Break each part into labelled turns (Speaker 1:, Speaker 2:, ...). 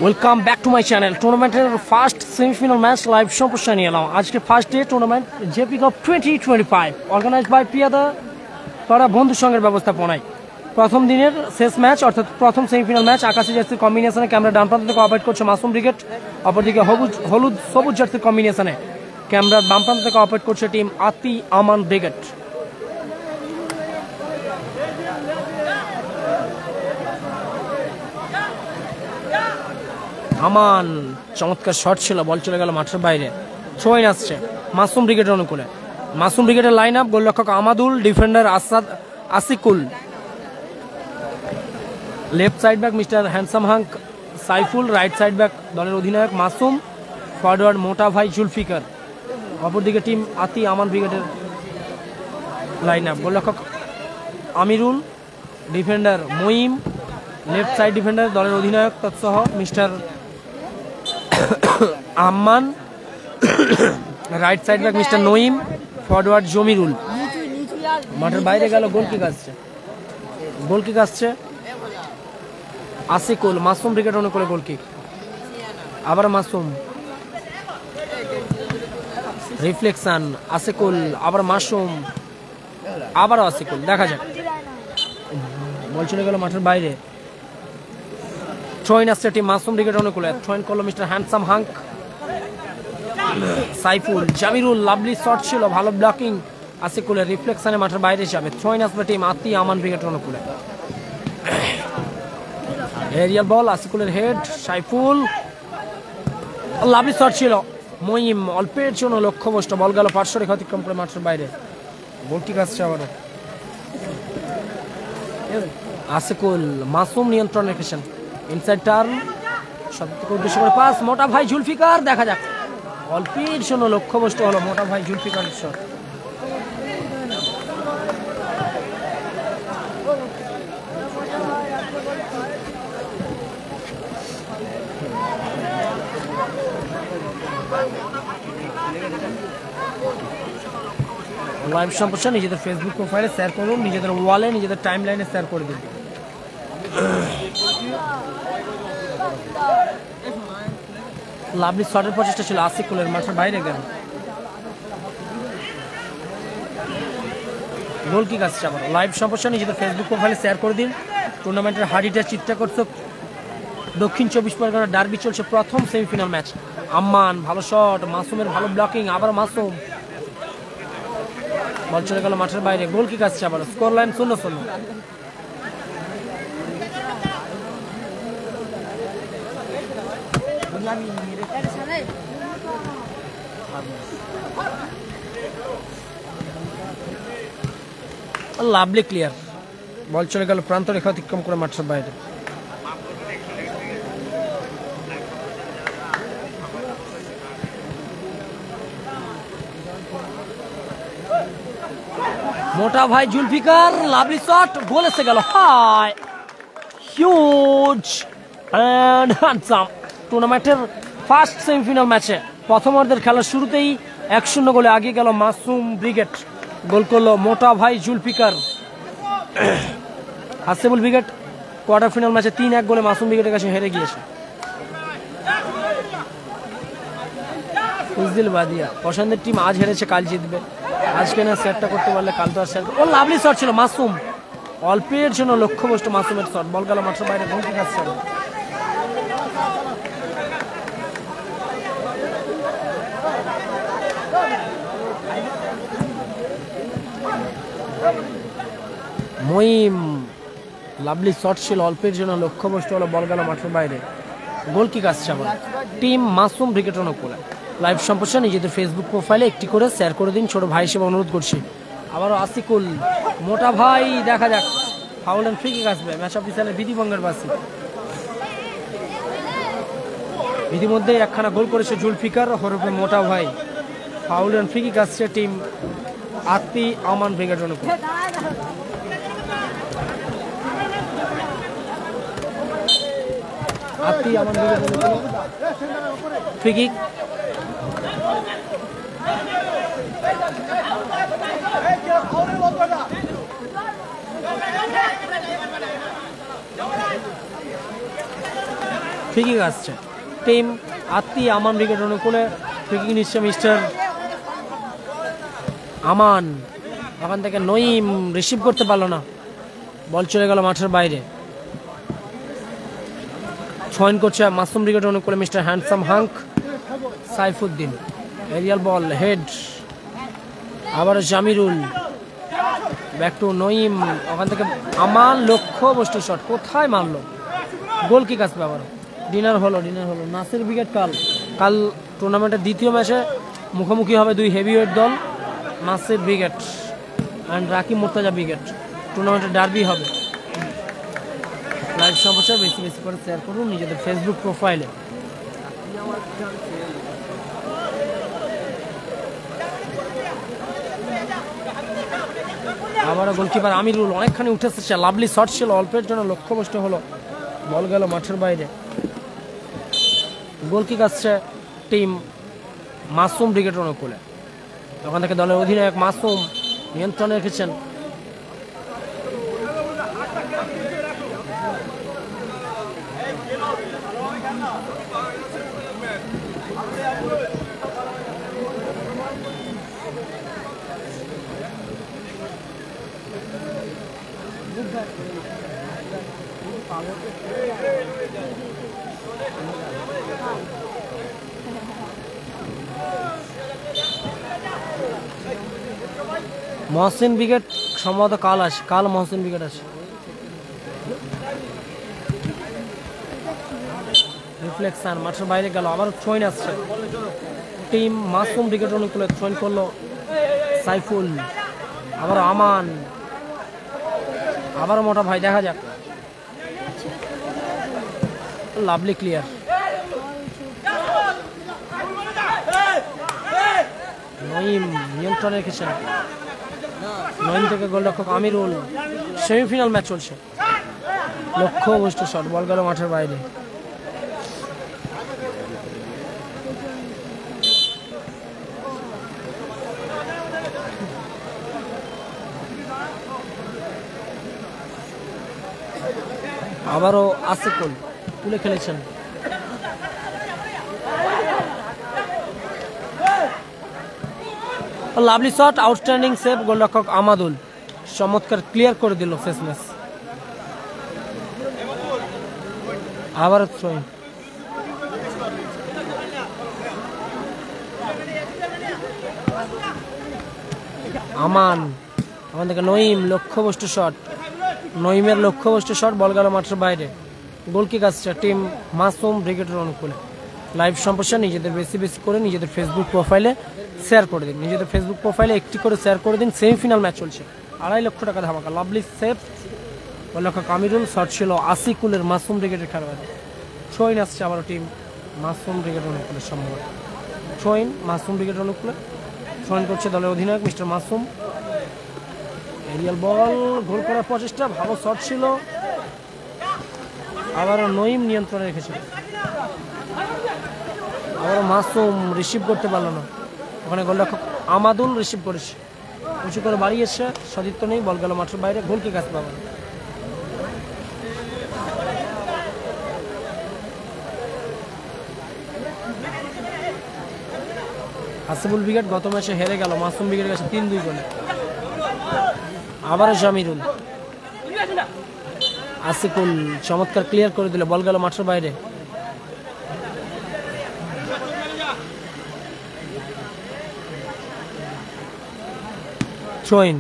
Speaker 1: Welcome back to my channel. টুর্নামেন্টের first semifinal match live সম্প্রচার নিয়ে এলাম। আজকে first day tournament JP cup 2025 organise by Piyada Para বন্ধু সংঘের ব্যবস্থাপনায়। প্রথম দিনের শেষ ম্যাচ অর্থাৎ প্রথম সেমিফাইনাল ম্যাচ আকাশি জার্সির কম্বিনেশনে ক্যামেরা ডান প্রান্ত থেকে অপারেট করছে মাসুম ব্রিগেড, অপরদিকে হলুদ সবুজ জার্সির কম্বিনেশনে ক্যামেরার বাম প্রান্ত থেকে অপারেট করছে টিম আতি আমান ব্রিগেড। আমান চমৎকার শট ছিল, বল চলে গেল মাঠের বাইরে। থ্রোইন আসছে মাসুম ব্রিগেডের অনুকূলে। মাসুম ব্রিগেডের লাইন আপ: গোলরক্ষক Amadul, defender Asikul, left side back mister handsome hunk Saiful, right side back দলের অধিনায়ক মাসুম, ফরওয়ার্ড মোটা ভাই জুলফিকার। অপরদিকে টিম আতি আমান ব্রিগেডের লাইন আপ: গোলরক্ষক Amirul, defender Moim, left side defender দলের অধিনায়ক তৎসহ mister Amman, right side back mister Naim, forward Jamirul. মাঠের বাইরে গেল, গোলকিক আসছে আসিকুল। মাসুম ব্রিগেড অনুকূলে গোলকিক, আবার মাসুম, রিফ্লেকশন আসিকুল, আবার মাসুম, আবারও আসিকুল। দেখা যাক, বল চলে গেল মাঠের বাইরে। থ্রোইন আসছে টিম মাসুম ব্রিগেড অনুকূলে। থ্রোইন করলো mister handsome hunk Saiful. Jamirul lovely shot ছিল, ভালো ব্লকিং আসিকুলের, রিফ্লেকশনে মাঠের বাইরে যাবে। থ্রোইন আসবে টিম আতি আমান ব্রিগেড অনুকূলে। এরিয়াল বল, আসিকুলের হেড, সাইফুল লাভলি শট ছিল, মঈম অল্পের জন্য লক্ষ্যভ্রষ্ট, বল গেল পার্শ্ব রেখা অতিক্রম করে মাঠের বাইরে। গোলকিক আসছে আবারও। আসিকুল, মাসুম নিয়ন্ত্রণ রেখেছেন, ইনসাইড টার্ন, সবথেকে উদ্দেশ্য করে পাস, মোটা ভাই জুলফিকার। দেখা যাক, অল্পের জন্য লক্ষ্যবস্তু হলো মোটা ভাই জুলফিকারের শট। লাইভ সম্প্রচার নিজেদের ফেসবুক প্রোফাইলে শেয়ার করুন, নিজেদের ওয়ালে, নিজেদের টাইম লাইনে শেয়ার করে দিন। লাভলি শটের প্রচেষ্টা ছিল আসিকুলের, মাঠের বাইরে গেল। গোলকিক আসছে আবার। লাইভ সম্প্রচার নিজেদের ফেসবুক প্রোফাইলে শেয়ার করে দিন। টুর্নামেন্টের হাডিটা চিত্রাকর্ষক দক্ষিণ 24 পরগনার ডার্বি চলছে, প্রথম সেমিফাইনাল ম্যাচ। আম্মান ভালো শট, মাসুমের ভালো ব্লকিং, আবার মাসুম, বল চলে গেল মাঠের বাইরে। গোলকিক আসছে আবার। Score line 0-0। লাভলি ক্লিয়ার, বল চলে গেল প্রান্ত রেখা অতিক্রম করে মাঠের বাইরে। মোটা ভাই জুলফিকার, লাভলি শট, গোল এসে গেল। High huge and handsome. টুর্নামেন্টের ফার্স্ট সেমিফাইনাল ম্যাচে প্রথমার্ধের খেলার শুরুতেই 1-0 গোলে আগিয়ে গেল মাসুম ব্রিগেড। গোল করলো মোটা ভাই Zulfikar. Hasibul brigade quarter final ম্যাচে 3-1 গোলে মাসুম ব্রিগেডের কাছে হেরে গিয়েছে। উজদিল বাদিয়া পছন্দের টিম আজ হেরেছে, কাল জিতবে। আজকে না সেটটা করতে পারলে কাল তো আর সেট। ও লাভলি শট ছিল, মাসুম অল্পের জন্য লক্ষ্যভ্রষ্ট মাসুমের শট, বল গেল মাঠের বাইরে। গোলকিক আসছে। মঈম লাভলি শট ছিল, অল্পের জন্য লক্ষ্যভ্রষ্ট হলো, বল গেল মাঠের বাইরে। গোলকিক আসছে আবার টিম মাসুম ব্রিগেড অনুকূলে। লাইভ সম্প্রচার নিজেদের ফেসবুক প্রোফাইলে একটি করে শেয়ার করে দিন, ছোট ভাই হিসেবে অনুরোধ করছি। আবারও আসিকুল, মোটা ভাই, দেখা যাক, ফাউল এন্ড ফ্রি কিক আসবে। ম্যাচ অফিসারের বিধিভঙ্গের বাসী। ইতিমধ্যে একখানা গোল করেছে জুলফিকার হরফে মোটা ভাই। ফাউল এন্ড ফ্রি কিক আসছে টিম আতি আমান ব্রিগেড অনুকূলে। আতি আমান ব্রিগেড অনুকূলে ফ্রি কিক। ফ্রি কিক আসছে টিম আতি আমান উইকেট অনুকূলে। ফ্রি কিক নিচ্ছে মিস্টার আমান, ওখান থেকে নঈম রিসিভ করতে পারলো না, বল চলে গেল মাঠের বাইরে। ছয়ন করছে মাসুম উইকেট অনুকূলে mister handsome hunk Saifuddin. Arial বল হেড, আবার জামিরুল, ব্যাক টু নঈম, ওখান থেকে আমান লক্ষ্য বস্তু শট, কোথায় মারলো, গোল কিক আসবে আবার। ডিনার হলো নাসির উইকেট। কাল টুর্নামেন্টের দ্বিতীয় ম্যাচে মুখোমুখি হবে দুই হেভিওয়েট দল, Nasir wicket and Rakib Murtaza wicket. টুর্নামেন্টের ডার্বি হবে। লাইভ সম্প্রচার বেশি বেশি করে শেয়ার করুন নিজেদের ফেসবুক প্রোফাইলে। আবারও গোলকিপার আমিরুল অনেকখানি উঠে এসেছে, লাভলি শট ছিল, অল্পের জন্য লক্ষ্যভ্রষ্ট হলো, বল গেল মাঠের বাইরে। গোল কিক আসছে টিম মাসুম উইকেট অনুকূলে। ওখান থেকে দলের অধিনায়ক মাসুম নিয়ন্ত্রণে রেখেছেন। মহসিন উইকেট সম্ভবত কাল মহসিন উইকেট আছে। রিফ্লেকশন মাঠের বাইরে গেল, আবার ছয়ন আসছে টিম মাসুম উইকেট অনুকূলে। ছয়ন করলো সাইফুল, আবার আমান, আবার মোটা ভাই, দেখা যাক। লাভলি ক্লিয়ার, নঈম নিয়ন্ত্রণে রেখেছেন। নঈম থেকে গোলরক্ষক আমিরুল। সেমিফাইনাল ম্যাচ চলছে, লক্ষ্য বস্তু শট, বল গেল মাঠের বাইরে। আবারও আসিকুল তুলে খেলেছেন। লাভলি শট, আউটস্ট্যান্ডিং সেভ, গোলরক্ষক আমাদুল চমৎকার ক্লিয়ার করে দিল শেষ ম্যাচ। আবার থ্রোইং, আমান, ওখান থেকে নঈম লক্ষ্যবস্তু শট, নঈমের লক্ষ্যবস্তু শট, বল গেল মাঠের বাইরে। গোল কিক আসছে টিম মাসুম উইকেটের অনুকূলে। লাইভ সম্প্রচার নিজেদের বেশি বেশি করে নিজেদের ফেসবুক প্রোফাইলে শেয়ার করে দিন, নিজেদের ফেসবুক প্রোফাইলে একটি করে শেয়ার করে দিন। সেমিফাইনাল ম্যাচ চলছে, 2.5 লক্ষ টাকা ধামাকা। লাভলি সেভ, গোলরক্ষক আমিরুল, শট ছিল আসিকুলের মাসুম উইকেটের খেলোয়াড়। ছয়ন আসছে আবার টিম মাসুম উইকেট অনুকূলে, সম্ভবত ছয়ন মাসুম উইকেট অনুকূলে। ছয়ন করছে দলের অধিনায়ক মিস্টার মাসুম। এরিয়াল বল, গোল করার প্রচেষ্টা, ভালো শট ছিল, আবারও নঈম নিয়ন্ত্রণে রেখেছে, আবারও মাসুম রিসিভ করতে পারলো না, ওখানে গোলরক্ষক আমাদুল রিসিভ করেছে, উঁচু করে বাড়িয়েছে, সতীর্থ নেই, বল গেল মাঠের বাইরে। গোল কিক আসবে আবার। আসিফুল উইকেট গত ম্যাচে হেরে গেল মাসুম উইকেটের কাছে 3-2 গোলে। আবারও জামিরুল, আসিফুল চমৎকার ক্লিয়ার করে দিল, বল গেল মাঠের বাইরে। থ্রোইন,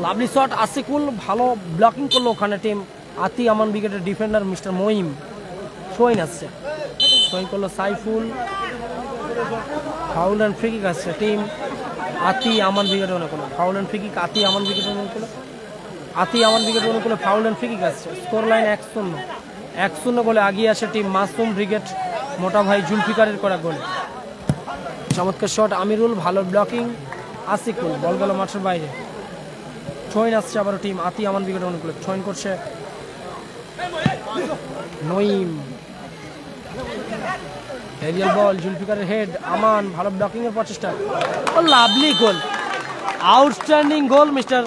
Speaker 1: লাভলি শট, আসিকুল ভালো ব্লকিং করলো ওখানে টিম আতি আমান উইকেটের ডিফেন্ডার মিস্টার মঈম। থ্রোইন আসছে, থ্রোইন করলো Saiful, foul and free kick আসছে টিম আতি আমান উইকেটের অনুকূলে। ফাউল অ্যান্ড ফ্রি কিক আতি আমান উইকেটের অনুকূলে, আতি আমান উইকেটের অনুকূলে ফাউল অ্যান্ড ফ্রি কিক আসছে। স্কোর লাইন 1-0, 1-0 গোলে আগিয়ে আসে টিম মাসুম উইকেট মোটা ভাই জুলফিকারের করা গোলে। চমৎকার শট আমিরুল, ভালো ব্লকিং আসিকুল, বল গেল মাঠের বাইরে। ছয়ন আসছে আবারও টিম আতি আমান উইকেটের অনুকূলে। ছয়ন করছে নঈম, এরিয়াল বল, জুলফিকারের হেড, আমান ভালো ব্লকিং এর প্রচেষ্টা, লাভলি গোল, আউটস্ট্যান্ডিং গোল মিস্টার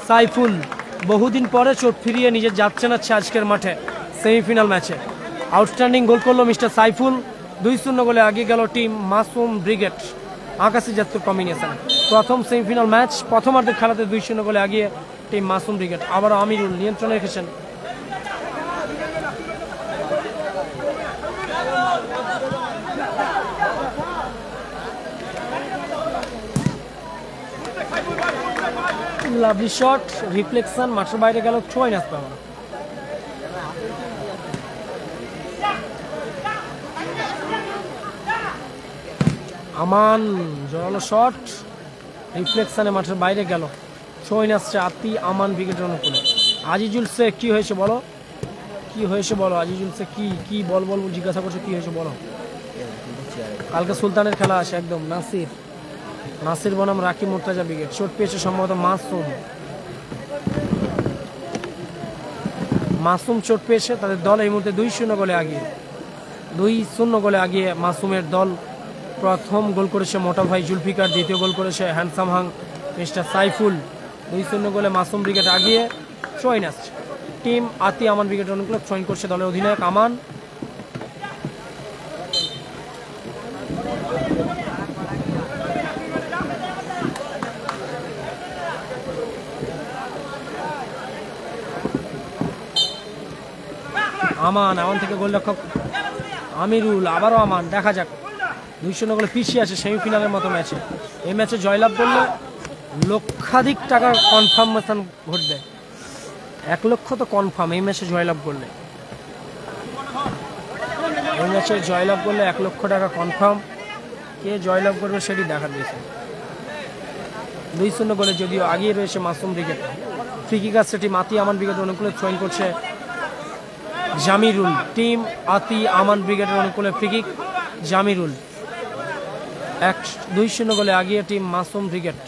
Speaker 1: সাইফুল। বহুদিন পরে চোট ফিরিয়ে নিজে যাচ্ছেন আজকের মাঠে সেমিফাইনাল ম্যাচে। আউটস্ট্যান্ডিং গোল করলো মিস্টার সাইফুল। 2-0 গোলে এগিয়ে গেল টিম মাসুম ব্রিগেড। আকাশি জাতীয় কম্বিনেশন, প্রথম সেমিফাইনাল ম্যাচ, প্রথমার্ধের খেলাতে 2-0 গোলে এগিয়ে টিম মাসুম ব্রিগেড। আবার আমিরুল নিয়ন্ত্রণে রেখেছেন। লাভলি শট, রিফ্লেকশন, মাঠের বাইরে গেল, ছয় আসতে হবে। আমান জোরালো শট, রিফ্লেকশনে মাঠের বাইরে গেল, ছয় আসছে আতি আমান ব্রিগেডের অনুকূলে। আজিজুল শেখ, কি হয়েছে বলো, কি হয়েছে বলো আজিজুল শেখ, কি বল জিজ্ঞাসা করছো, কি হয়েছে বলো। কালকে সুলতানের খেলা আছে একদম। নাসির বনাম রাকি মুর্তাজা ব্রিগেড, চোট পেয়েছে সম্ভবত মাসুম চোট পেয়েছে। তাদের দল এই মুহূর্তে 2-0 গোলে আগিয়ে, 2-0 গোলে আগিয়ে মাসুমের দল। প্রথম গোল করেছে মোটা ভাই জুলফিকার, দ্বিতীয় গোল করেছে হ্যান্ডসাম হাং মিস্টার সাইফুল। 2-0 গোলে মাসুম ব্রিগেড আগিয়ে। ট্রয়েন আসছে টিম আতি আমান ব্রিগেড অনুকূলে, ট্রয়েন করছে দলের অধিনায়ক আমান। আমান থেকে গোলরক্ষক আমিরুল, আবারও আমান, দেখা যাক। 2-0 গোলে পিছিয়ে আছে সেমিফাইনালের মতো ম্যাচে। এই ম্যাচে জয়লাভ করলে লক্ষাধিক টাকার কনফার্মেশন ঘটবে। 1 লক্ষ তো কনফার্ম এই ম্যাচে জয়লাভ করলে। এই ম্যাচে জয়লাভ করলে 1 লক্ষ টাকা কনফার্ম। কে জয়লাভ করবে সেটি দেখা দিয়েছে। 2-0 গোলে যদিও আগিয়ে রয়েছে মাসুম ব্রিগেড। ফ্রি কিক আসছে টিম আতি আমান ব্রিগেড অনুকূলে, থ্রোইং করছে জামিরুল। টিম আতি আমান ব্রিগেডের অনুকূলে ফ্রি কিক জামিরুল। 2-0 গোলে আগিয়ে টিম মাসুম ব্রিগেড।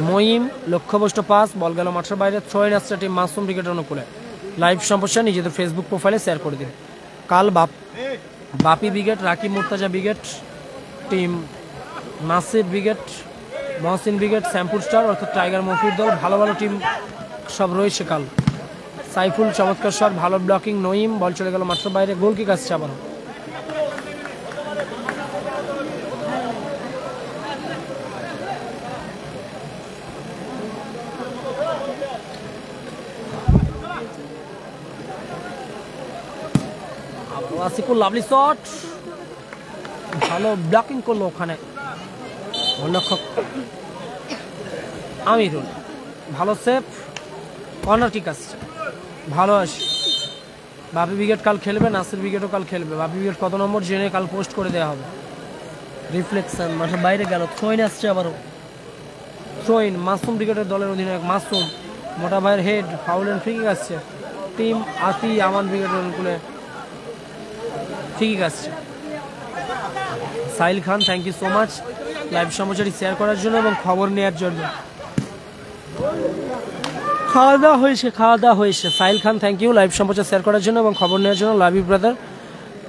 Speaker 1: মঈম লক্ষ্যভ্রষ্ট পাস, বল গেল মাঠের বাইরে। থ্রোইন আসছে টিম মাসুম ব্রিগেডের অনুকূলে। লাইভ সম্প্রচার নিজেদের ফেসবুক প্রোফাইলে শেয়ার করে দিন। কাল Bapi brigade, Raki Murtaza brigade, team Nasir brigade, Mohsin brigade, Shyampur star অর্থাৎ টাইগার মফির দল, ভালো ভালো টিম সব রয়েছে কাল। সাইফুল চমৎকার শট, ভালো ব্লকিং। নঈম, বল চলে গেল মাঠের বাইরে, গোল কিক আসছে আবার। আসিকুল, লাভলি শট, ভালো ব্লকিং করলো ওখানে গোলরক্ষক আমিরুল, ভালো সেভ, কর্নার কিক আসছে, ভালো আসে। বাপি ব্রিগেড কাল খেলবে, নাসির ব্রিগেডও কাল খেলবে। বাপি ব্রিগেড কত নম্বর জেনে কাল পোস্ট করে দেওয়া হবে। রিফ্লেকশন, মাঠের বাইরে গেল, থ্রোইন আসছে আবারও। থ্রোইন, মাসুম ব্রিগেডের দলের অধিনায়ক মাসুম, মোটা ভাইয়ের head, foul and free kick আসছে টিম আতি আমান ব্রিগেডের অনুকূলে। ফ্রি কিক আসছে। Sahil Khan, thank you so much live সমাচারটি শেয়ার করার জন্য এবং খবর নেওয়ার জন্য। খাওয়া দাওয়া হয়েছে। Sahil Khan, thank you live সম্প্রচার শেয়ার করার জন্য এবং খবর নেওয়ার জন্য। লাভ ইউ ব্রাদার,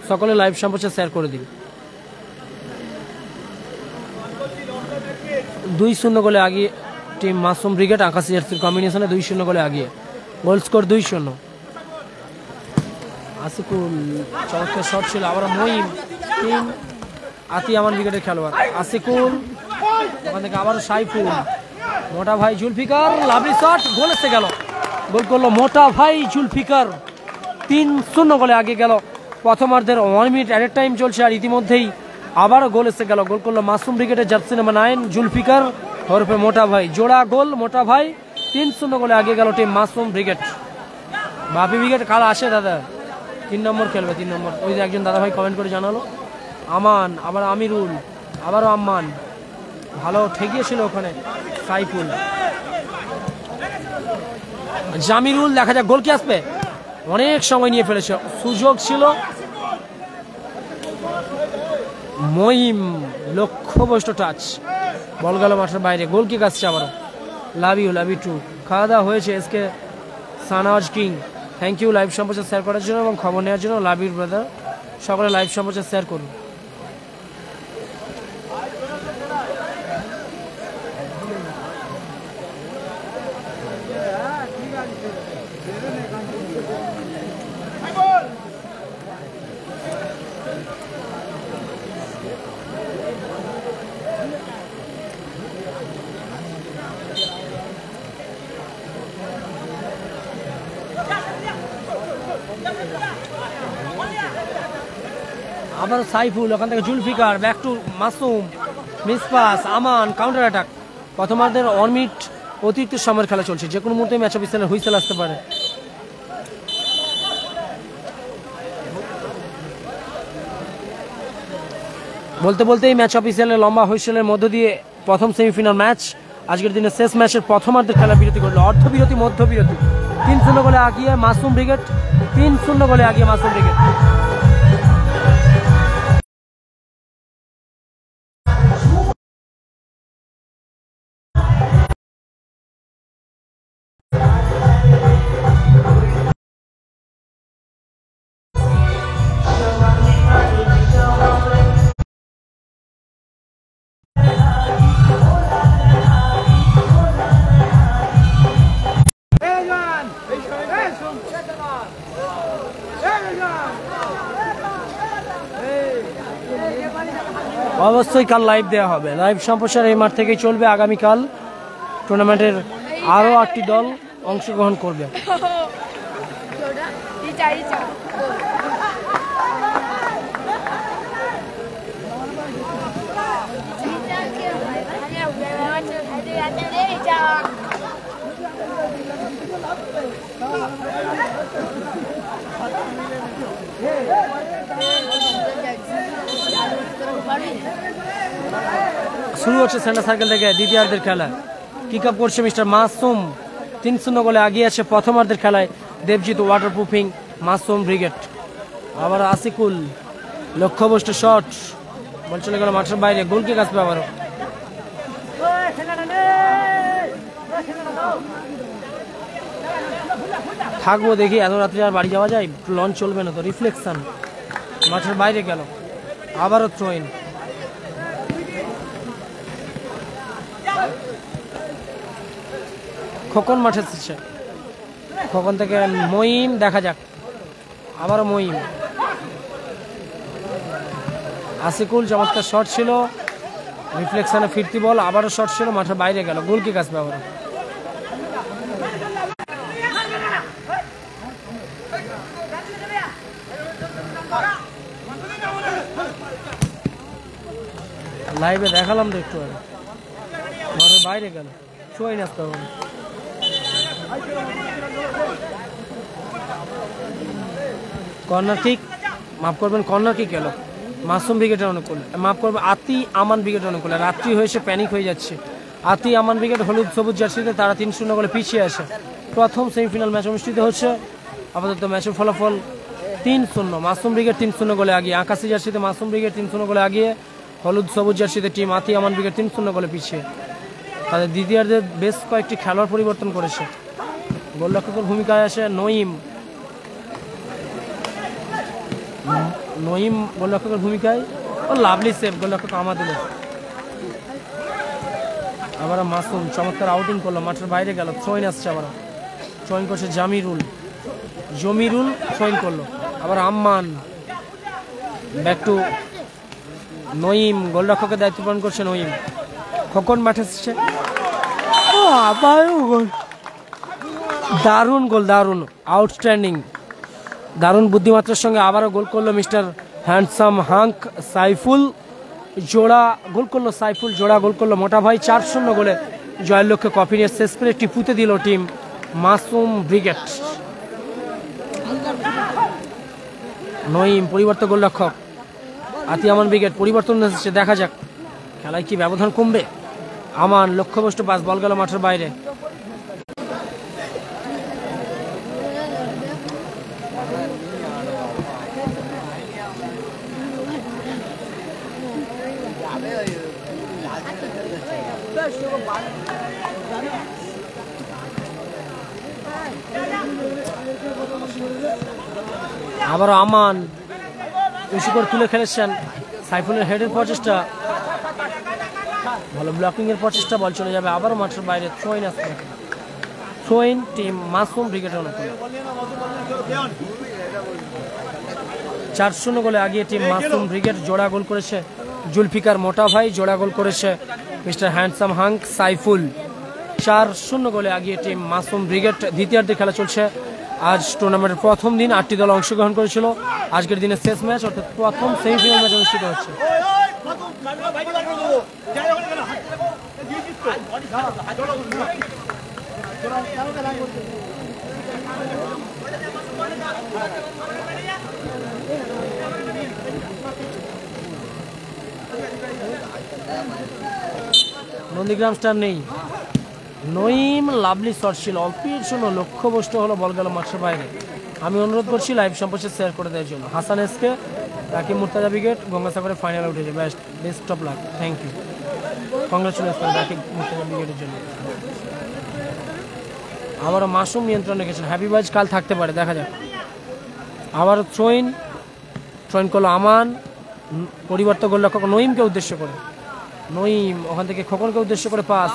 Speaker 1: সকলে লাইভ সম্প্রচার শেয়ার করে দিন। 2-0 গোলে আগিয়ে টিম মাসুম ব্রিগেড, আকাশি জার্সির কম্বিনেশনে 2-0 গোলে আগিয়ে। Goal score 2-0। আসিকুল, চমৎকার শট ছিল, আবার মঈম। টিম আতি আমান ব্রিগেডের খেলোয়াড় আসিকুল, ওখান থেকে আবারও সাইফুল, মোটা ভাই জুলফিকার, লাভলি শট, গোল এসে গেল। গোল করলো মোটা ভাই জুলফিকার। 3-0 গোলে আগে গেল। প্রথমার্ধের 1 মিনিট অ্যাট টাইম চলছে আর ইতিমধ্যেই আবারও গোল এসে গেল। গোল করলো মাসুম ব্রিগেডের জার্সি নাম্বার 9 জুলফিকার ওরফে মোটা ভাই। জোড়া গোল মোটা ভাই। 3-0 গোলে আগে গেল টিম মাসুম ব্রিগেড। বাপি ব্রিগেড কাল আসে দাদা, 3 নম্বর খেলবে, 3 নম্বর। ওই যে একজন দাদা ভাই কমেন্ট করে জানালো। আমান, আবার আমিরুল, আবারও আম্মান, ভালো ঠেকিয়েছিল ওখানে সাইফুল। জামিরুল, দেখা যাক গোল কি আসবে। অনেক সময় নিয়ে ফেলেছে, সুযোগ ছিল। মঈম, লক্ষ্যভ্রষ্ট টাচ, বল গেল মাঠের বাইরে। গোল কিক আসছে আবারও। লাভ ইউ টু খাওয়া দাওয়া হয়েছে SK Sanaj king, thank you live সম্প্রচার শেয়ার করার জন্য এবং খবর নেওয়ার জন্য। লাভ ইউ ব্রাদার, সকলে লাইভ সম্প্রচার শেয়ার করুন। আবার সাইফুল, ওখান থেকে Zulfikar, back to Masum, mispass, Aman, counter attack. প্রথমার্ধের 1 মিনিট অতিরিক্ত সময়ের খেলা চলছে, যে কোনো মুহূর্তে ম্যাচ অফিসিয়ালের হুইসেল আসতে পারে। বলতে বলতেই ম্যাচ অফিসিয়ালের লম্বা হুইসেলের মধ্য দিয়ে প্রথম সেমিফাইনাল ম্যাচ আজকের দিনে শেষ ম্যাচের প্রথমার্ধের খেলা বিরতি করলো। অর্ধবিরতি, মধ্যবিরতি। 3-0 গোলে আগিয়ে মাসুম ব্রিগেড, 3-0 গোলে আগিয়ে মাসুম ব্রিগেড। অবশ্যই কাল লাইভ দেওয়া হবে, লাইভ সম্প্রচার এই মাঠ থেকেই চলবে। আগামীকাল টুর্নামেন্টের আরও 8টি দল অংশগ্রহণ করবে। শুরু হচ্ছে সেন্টার সার্কেল থেকে দ্বিতীয়ার্ধের খেলা। কিক আপ করছে মিস্টার মাসুম, 3-0 গোলে আগিয়ে আছে প্রথমার্ধের খেলায় দেবজিৎ ওয়াটারপ্রুফিং মাসুম ব্রিগেড। আবার আসিকুল, লক্ষ্যভ্রষ্ট শট, বল চলে গেল মাঠের বাইরে, গোলকিক আসবে আবারও। থাকবো দেখি, এত রাত্রে আর বাড়ি যাওয়া যায়? লঞ্চ চলবে না তো। রিফ্লেকশন, মাঠের বাইরে গেল, আবারও থ্রো ইন। খোকন মাঠে এসেছে, খোকন থেকে মঈম, দেখা যাক, আবারও মঈম। আসিকুল, চমৎকার শট ছিল, রিফ্লেকশনে ফিরতি বল, আবারও শট ছিল, মাঠের বাইরে গেল, গোল কিক আসবে আবারও। লাইভে দেখালাম তো একটু আগে, মাঠের বাইরে গেল, ছুঁয়ে আসতে হবে। কর্নার কিক, মাফ করবেন, কর্নার কিক এলো মাসুম ব্রিগেডের অনুকূলে, মাফ করবেন আতি আমান ব্রিগেডের অনুকূলে। রাত্রি হয়েছে, প্যানিক হয়ে যাচ্ছে। আতি আমান ব্রিগেড হলুদ সবুজ জার্সিতে, তারা 3-0 গোলে পিছিয়ে আছে। প্রথম সেমিফাইনাল ম্যাচ অনুষ্ঠিত হচ্ছে। আপাতত ম্যাচের ফলাফল 3-0, মাসুম ব্রিগেড 3-0 গোলে আগিয়ে। আকাশি জার্সিতে মাসুম ব্রিগেড 3-0 গোলে আগিয়ে, হলুদ সবুজ জার্সিতে টিম আতি আমান ব্রিগেড 3-0 গোলে পিছিয়ে। তাদের দ্বিতীয়ার্ধে বেশ কয়েকটি খেলোয়াড় পরিবর্তন করেছে। গোলরক্ষকের ভূমিকায় আসে নঈম, গোলরক্ষকের ভূমিকায়, ও লাভলি সেভ, গোলরক্ষক আমাদের। আবার মাসুম চমৎকার আউটিং করলো, মাঠের বাইরে গেল, থ্রোইন আসছে, আবার থ্রোইন করছে জমিরুল থ্রোইন করলো। আবার আম্মান, ব্যাক টু নঈম, গোলরক্ষকের দায়িত্ব পালন করছে নঈম। খোকন মাঠে এসেছে, দারুণ গোল, দারুণ, আউটস্ট্যান্ডিং, দারুণ বুদ্ধিমাত্রার সঙ্গে আবারও গোল করলো মিস্টার হ্যান্ডসাম হাঙ্ক সাইফুল। জোড়া গোল করলো সাইফুল, জোড়া গোল করলো মোটা ভাই। 4-0 গোলে জয়ের লক্ষ্যে কফি নিয়ে শেষ প্লে টিপুতে দিল টিম মাসুম ব্রিগেড। নঈম পরিবর্তন, গোলরক্ষক আতি আমান ব্রিগেড পরিবর্তন এসেছে, দেখা যাক খেলায় কি ব্যবধান কমবে। আমান লক্ষ্যভ্রষ্ট পাস, বল গেল মাঠের বাইরে। আবারও আমান বেশি করে তুলে খেলেছেন। সাইফুলের হেডের প্রচেষ্টা, ভালো ব্লকিং এর প্রচেষ্টা, বল চলে যাবে আবারও মাঠের বাইরে। থ্রোইন আসবে, থ্রোইন টিম মাসুম ব্রিগেডের অনুকূলে। 4-0 গোলে আগিয়ে টিম মাসুম ব্রিগেড। জোড়া গোল করেছে জুলফিকার মোটা ভাই, জোড়া গোল করেছে মিস্টার হ্যান্ডসাম হাঙ্ক সাইফুল। 4-0 গোলে আগিয়ে টিম মাসুম ব্রিগেড। দ্বিতীয়ার্ধে খেলা চলছে। আজ টুর্নামেন্টের প্রথম দিন 8টি দল অংশগ্রহণ করেছিল। আজকের দিনের শেষ ম্যাচ অর্থাৎ প্রথম সেমিফাইনাল ম্যাচ অনুষ্ঠিত হচ্ছে। নন্দীগ্রাম স্টার নেই। নঈম লাভলি শট ছিল, অল্পের জন্য লক্ষ্যবস্তু হলো, বল গেল মাঠের বাইরে। আমি অনুরোধ করছি লাইভ সম্প্রচার শেয়ার করে দেওয়ার জন্য। হাসান এসকে, রাকিব মুর্তাজা ব্রিগেড গঙ্গাসাগরে ফাইনালে উঠেছে। Best of luck, thank you, congratulation Rakib Murtaza ব্রিগেডের জন্য। আবারও মাসুম নিয়ন্ত্রণ রেখেছেন। হ্যাপি বাজ কাল থাকতে পারে, দেখা যাক। আবারও থ্রোইন করলো আমান, পরিবর্তন গোলরক্ষক নঈমকে উদ্দেশ্য করে। নঈম ওখান থেকে খোকনকে উদ্দেশ্য করে পাস,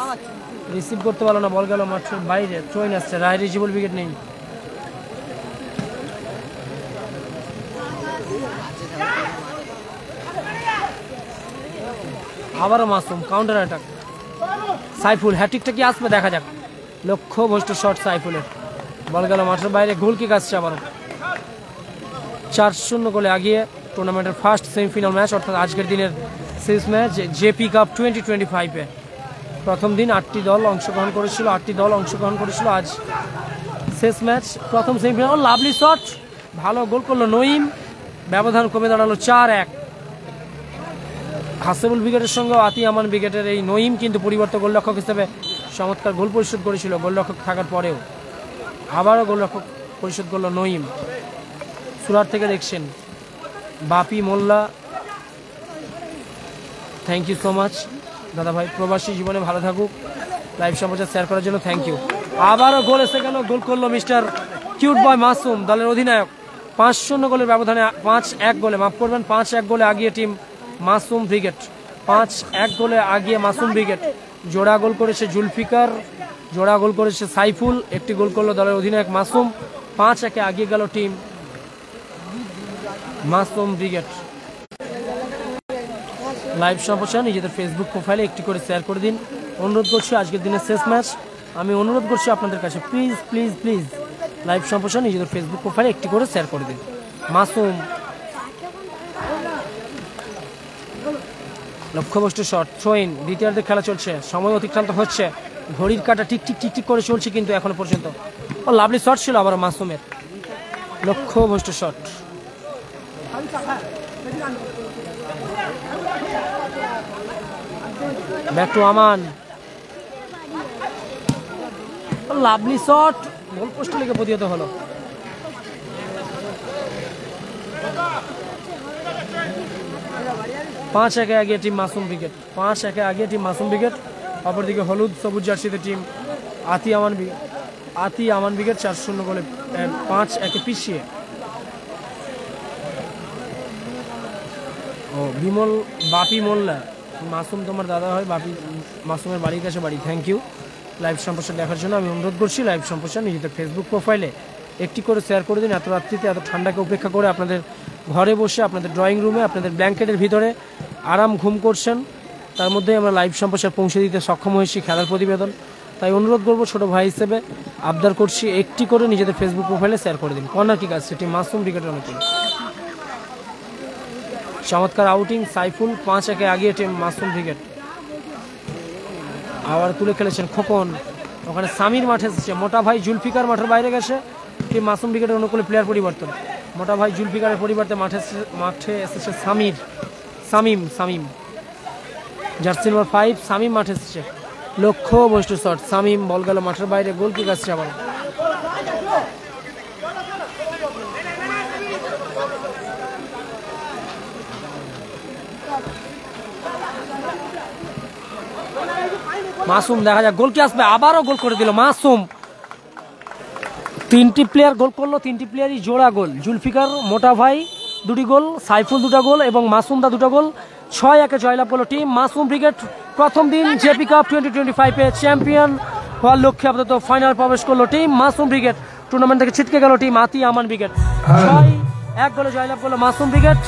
Speaker 1: রিসিভ করতে পারলো না, বল গেল মাঠের বাইরে। থ্রোইন আসছে, রায় রিজিবল উইকেট নেই। আবারও মাসুম, কাউন্টার অ্যাটাক। সাইফুল হ্যাট্রিকটা কি আসবে, দেখা যাক। লক্ষ্যভ্রষ্ট শট সাইফুলের, বল গেল মাঠের বাইরে। গোল কিক আসছে আবারও। 4-0 গোলে আগিয়ে টুর্নামেন্টের ফার্স্ট সেমিফাইনাল ম্যাচ অর্থাৎ আজকের দিনের শেষ ম্যাচ জেপি কাপ 2025-এ। প্রথম দিন 8টি দল অংশগ্রহণ করেছিল। আজ শেষ ম্যাচ, প্রথম সেমিফাইনাল। লাভলি শট, ভালো গোল করলো নঈম। ব্যবধান কমে দাঁড়ালো 4-1। হাসেবুল ব্রিগেডের সঙ্গে আতি আমান ব্রিগেডের এই নঈম কিন্তু পরিবর্তন গোলরক্ষক হিসেবে চমৎকার গোল পরিশোধ করেছিল গোলরক্ষক থাকার পরেও। আবারও গোলরক্ষক পরিশোধ করলো নঈম। সুরাট থেকে দেখছেন বাপি মোল্লা, থ্যাংক ইউ সো মাচ দাদা ভাই, প্রবাসী জীবনে ভালো থাকুক, লাইভ সম্প্রচার শেয়ার করার জন্য থ্যাংক ইউ। আবারও গোল এসে গেল, গোল করলো মিস্টার কিউট বয় মাসুম, দলের অধিনায়ক। 5-0 গোলের ব্যবধানে 5-1 গোলে, মাফ করবেন, 5-1 গোলে আগিয়ে টিম মাসুম ব্রিগেড। 5-1 গোলে আগিয়ে মাসুম ব্রিগেড। জোড়া গোল করেছে জুলফিকার, জোড়া গোল করেছে সাইফুল, একটি গোল করলো দলের অধিনায়ক মাসুম। 5-1 আগিয়ে গেল টিম মাসুম ব্রিগেড। লাইভ সম্প্রচার নিজেদের ফেসবুক প্রোফাইলে একটি করে শেয়ার করে দিন। অনুরোধ করছি, আজকের দিনের শেষ ম্যাচ, আমি অনুরোধ করছি আপনাদের কাছে, প্লিজ প্লিজ প্লিজ লাইভ সম্প্রচার নিজেদের ফেসবুক প্রোফাইলে একটি করে শেয়ার করে দিন। মাসুম, লক্ষ্যবস্তু শট, থ্রোইন। দ্বিতীয়ার্ধে খেলা চলছে, সময় অতিক্রান্ত হচ্ছে, ঘড়ির কাঁটা টিক টিক টিক টিক করে চলছে কিন্তু এখনো পর্যন্ত। ও লাভলি শট ছিল আবার মাসুমের, লক্ষ্যবস্তু shot. Back to Aman, lovely shot, goal পোস্টে লেগে প্রতিহত হলো। পাঁচ একে আগিয়ে টিম মাসুম ব্রিগেড। 5-1 আগিয়ে টিম মাসুম ব্রিগেড। অপরদিকে হলুদ সবুজ জার্সিতে টিম আতি আমান ব্রিগেড 4-0 গোলে 5-1 পিছিয়ে। ও বিমল, বাপি মোল্লা, মাসুম তোমার দাদা হয়, বাপি মাসুমের বাড়ির কাছে বাড়ি, থ্যাংক ইউ লাইভ সম্প্রচার দেখার জন্য। আমি অনুরোধ করছি লাইভ সম্প্রচার নিজেদের ফেসবুক প্রোফাইলে একটি করে শেয়ার করে দিন। এত রাত্রিতে এত ঠান্ডাকে উপেক্ষা করে আপনাদের ঘরে বসে, আপনাদের ড্রয়িং রুমে, আপনাদের ব্ল্যাঙ্কেটের ভিতরে আরাম ঘুম করছেন, তার মধ্যেই আমরা লাইভ সম্প্রচার পৌঁছে দিতে সক্ষম হয়েছি খেলার প্রতিবেদন। তাই অনুরোধ করবো, ছোটো ভাই হিসেবে আবদার করছি, একটি করে নিজেদের ফেসবুক প্রোফাইলে শেয়ার করে দিন। কর্নার কিক আসছে টিম মাসুম ব্রিগেডের অনুকূলে। চমৎকার আউটিং সাইফুল, 5-1 আগিয়ে টিম মাসুম ব্রিগেড। আবার তুলে খেলেছেন খোকন, ওখানে সামির মাঠে এসেছে, মোটা ভাই জুলফিকার মাঠের বাইরে গেছে। টিম মাসুম ব্রিগেডের অনুকূলে প্লেয়ার পরিবর্তন, মোটা ভাই জুলফিকারের পরিবর্তে মাঠে এসেছে সামিম, জার্সি নম্বর 5 সামিম মাঠে এসেছে। লক্ষ্যবস্তু শট, সামিম, বল গেল মাঠের বাইরে, গোল কিক আসছে আবার। মাসুম, দেখা যাক গোল কি আসবে। আবারও গোল করে দিল মাসুম, তিনটি প্লেয়ার গোল করলো, তিনটি প্লেয়ারই জোড়া গোল। জুলফিকার মোটা ভাই 2টি গোল, সাইফুল 2টা গোল এবং মাসুমদা 2টা গোল। 6-1 জয়লাভ করলো টিম মাসুম ব্রিগেড। প্রথম দিন জেপি কাপ 2025 চ্যাম্পিয়ন হওয়ার লক্ষ্যে আপাতত ফাইনাল প্রবেশ করলো টিম মাসুম ব্রিগেড। টুর্নামেন্ট থেকে ছিটকে গেল টিম আতি আমান ব্রিগেড। 6-1 গোলে জয়লাভ করলো মাসুম ব্রিগেড।